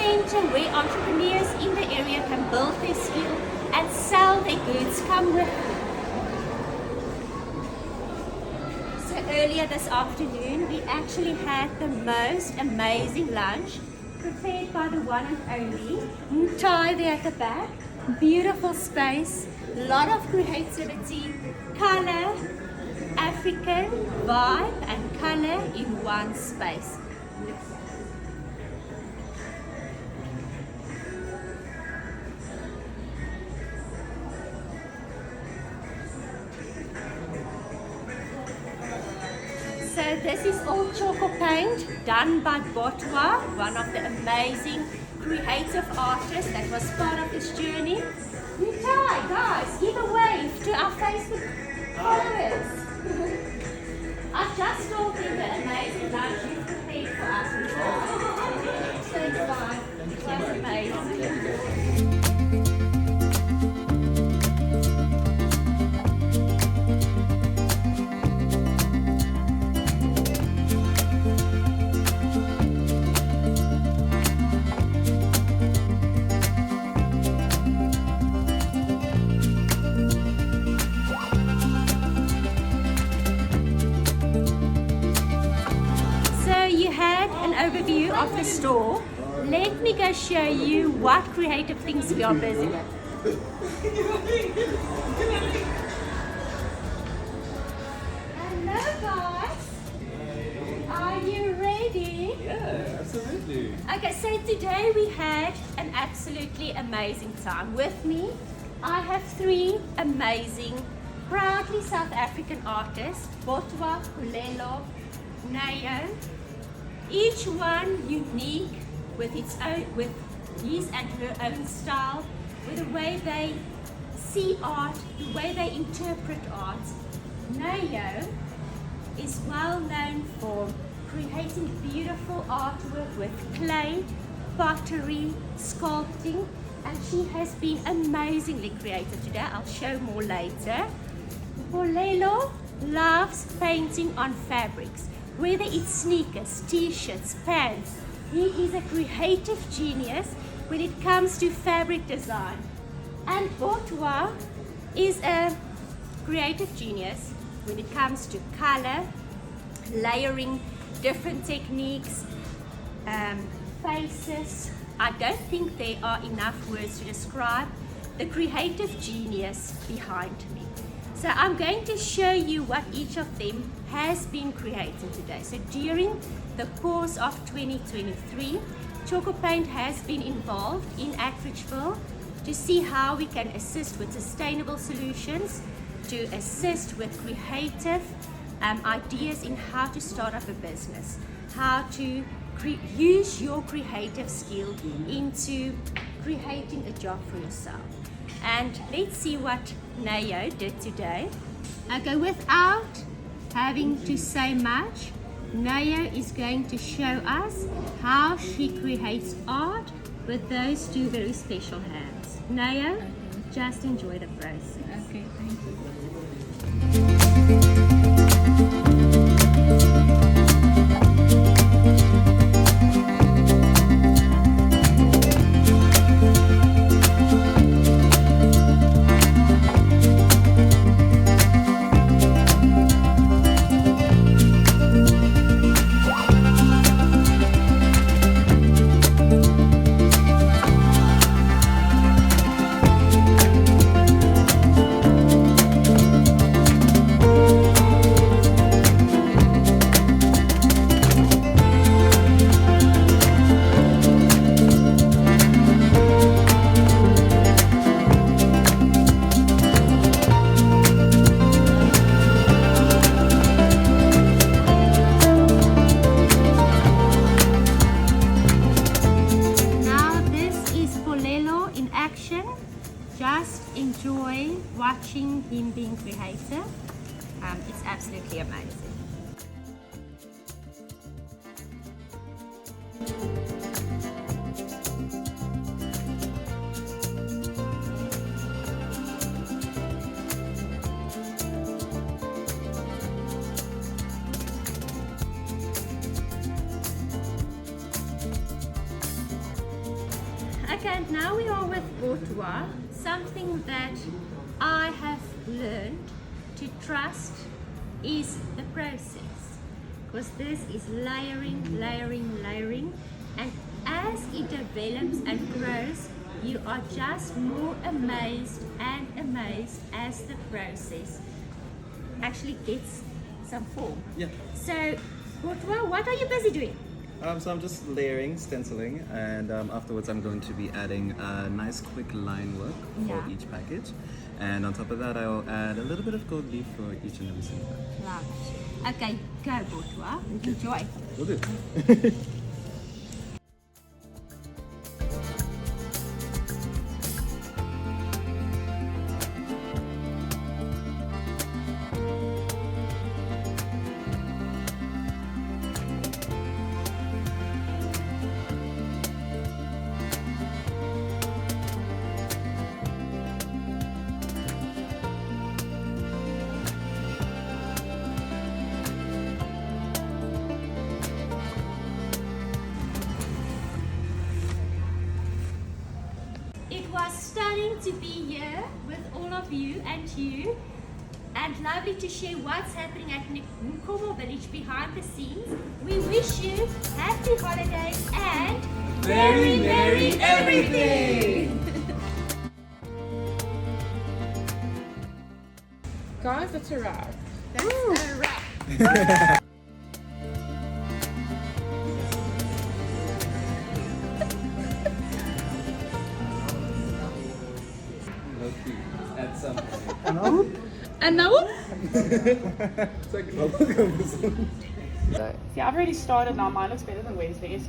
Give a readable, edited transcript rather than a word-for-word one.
center where entrepreneurs in the area can build their skill and sell their goods. Come with me. So earlier this afternoon, we actually had the most amazing lunch prepared by the one and only Ntai there at the back. Beautiful space, lot of creativity, color, African vibe and color in one space. So this is all Tjhoko paint done by Vosloo, one of the amazing creative artists that was part of this journey. Ntai, guys, give a wave to our Facebook followers. I've just told them the amazing lunch you've prepared for us. So it's fine. It was amazing. Overview of the store. Let me go show you what creative things we are busy with. Hello guys, are you ready? Yeah, absolutely. Okay, so today we had an absolutely amazing time. With me, I have three amazing, proudly South African artists, Vosloo, Polelo, Nayo. Each one unique with its own, with his and her own style, with the way they see art, the way they interpret art. Nayo is well known for creating beautiful artwork with clay, pottery, sculpting, and she has been amazingly creative today. I'll show more later. Polelo loves painting on fabrics. Whether it's sneakers, t-shirts, pants, he is a creative genius when it comes to fabric design. And Vosloo is a creative genius when it comes to color, layering, different techniques, faces. I don't think there are enough words to describe the creative genius behind me. So I'm going to show you what each of them has been creating today. So during the course of 2023, Tjhoko Paint has been involved in Atteridgeville to see how we can assist with sustainable solutions, to assist with creative ideas in how to start up a business, how to use your creative skill into creating a job for yourself. And let's see what Nayo did today. Okay, without having to say much, Nayo is going to show us how she creates art with those two very special hands. Nayo, just enjoy the process. Okay, thank you. Enjoy watching him being creative. It's absolutely amazing. Okay, and now we are with Bourtois. Something that I have learned to trust is the process. Because this is layering, layering, layering. And as it develops and grows, you are just more amazed and amazed as the process actually gets some form. Yeah. So, Bourtois, what are you busy doing? So I'm just layering, stenciling, and afterwards I'm going to be adding a nice quick line work for Yeah. each package. And on top of that, I'll add a little bit of gold leaf for each and every single package. Love it. Okay, go Bourtois. Enjoy. Will do. It was stunning to be here with all of you, and lovely to share what's happening at Nkomo village behind the scenes. We wish you happy holidays and Very merry everything! Guys, that's a wrap. that's a wrap. At some point. And now? It's like bubblegum. See, I've already started now. Mine looks better than Wednesday's.